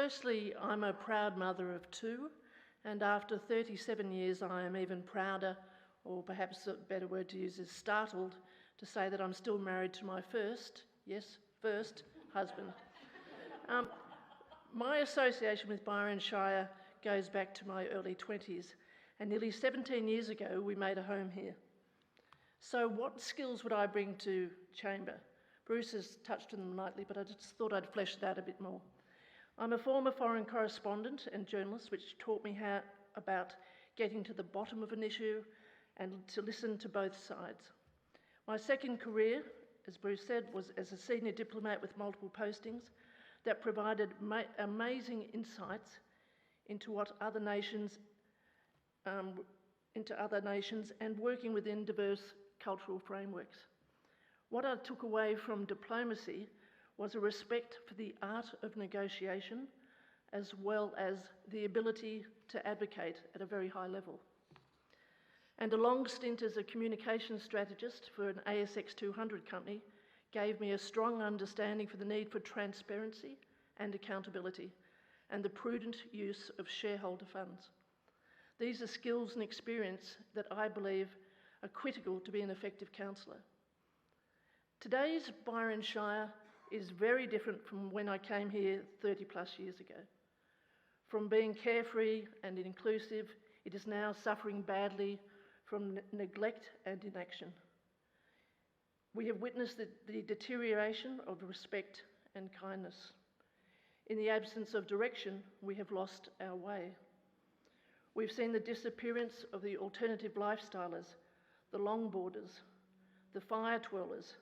Firstly, I'm a proud mother of two, and after 37 years I am even prouder, or perhaps a better word to use is startled, to say that I'm still married to my first husband. My association with Byron Shire goes back to my early 20s, and nearly 17 years ago we made a home here. So what skills would I bring to Chamber? Bruce has touched on them lightly, but I just thought I'd flesh it out a bit more. I'm a former foreign correspondent and journalist, which taught me about getting to the bottom of an issue and to listen to both sides. My second career, as Bruce said, was as a senior diplomat with multiple postings that provided amazing insights into other nations and working within diverse cultural frameworks. What I took away from diplomacy was a respect for the art of negotiation, as well as the ability to advocate at a very high level. And a long stint as a communications strategist for an ASX 200 company gave me a strong understanding for the need for transparency and accountability, and the prudent use of shareholder funds. These are skills and experience that I believe are critical to be an effective councillor. Today's Byron Shire is very different from when I came here 30 plus years ago. From being carefree and inclusive, it is now suffering badly from neglect and inaction. We have witnessed the deterioration of respect and kindness. In the absence of direction, we have lost our way. We've seen the disappearance of the alternative lifestylers, the longboarders, the fire dwellers,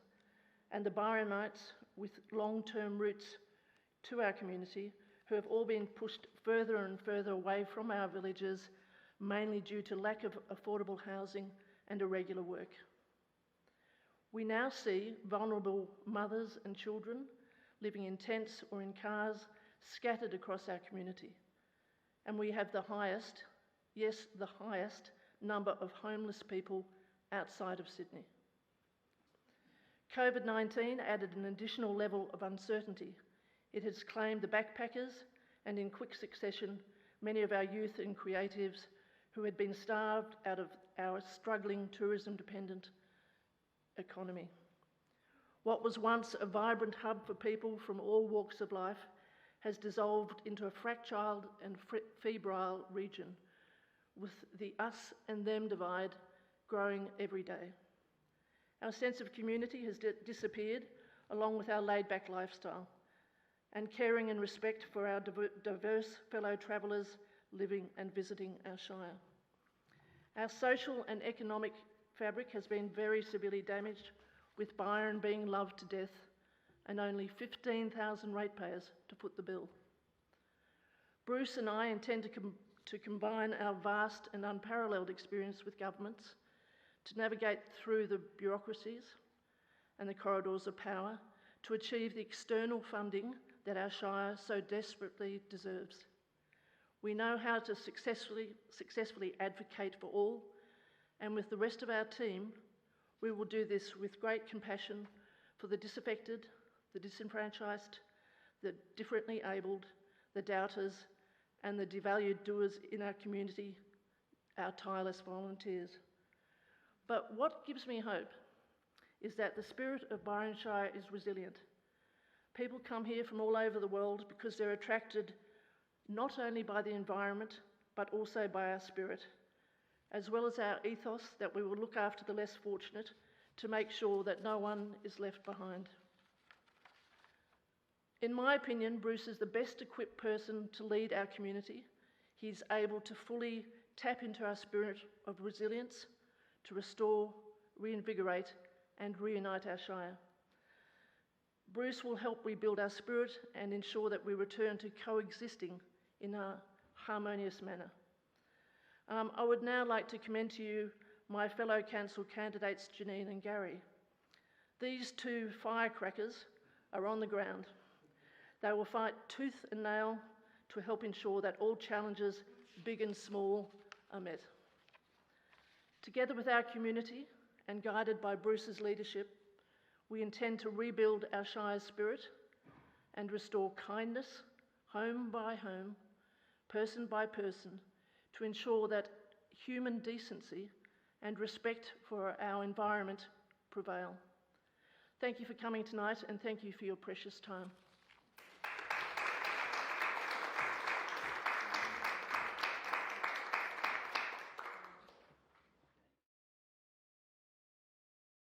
and the Byronites with long-term roots to our community, who have all been pushed further and further away from our villages, mainly due to lack of affordable housing and irregular work. We now see vulnerable mothers and children living in tents or in cars scattered across our community. And we have the highest, yes, the highest number of homeless people outside of Sydney. COVID-19 added an additional level of uncertainty. It has claimed the backpackers and in quick succession, many of our youth and creatives who had been starved out of our struggling tourism-dependent economy. What was once a vibrant hub for people from all walks of life has dissolved into a fragile and febrile region, with the us and them divide growing every day. Our sense of community has disappeared, along with our laid-back lifestyle, and caring and respect for our diverse fellow travellers living and visiting our Shire. Our social and economic fabric has been very severely damaged, with Byron being loved to death and only 15,000 ratepayers to foot the bill. Bruce and I intend to combine our vast and unparalleled experience with governments to navigate through the bureaucracies and the corridors of power to achieve the external funding that our Shire so desperately deserves. We know how to successfully advocate for all, and with the rest of our team, we will do this with great compassion for the disaffected, the disenfranchised, the differently abled, the doubters, and the devalued doers in our community, our tireless volunteers. But what gives me hope is that the spirit of Byron Shire is resilient. People come here from all over the world because they're attracted not only by the environment, but also by our spirit, as well as our ethos that we will look after the less fortunate to make sure that no one is left behind. In my opinion, Bruce is the best equipped person to lead our community. He's able to fully tap into our spirit of resilience, to restore, reinvigorate, and reunite our Shire. Bruce will help rebuild our spirit and ensure that we return to coexisting in a harmonious manner. I would now like to commend to you my fellow council candidates, Janine and Gary. These two firecrackers are on the ground. They will fight tooth and nail to help ensure that all challenges, big and small, are met. Together with our community and guided by Bruce's leadership, we intend to rebuild our Shire's spirit and restore kindness, home by home, person by person, to ensure that human decency and respect for our environment prevail. Thank you for coming tonight, and thank you for your precious time.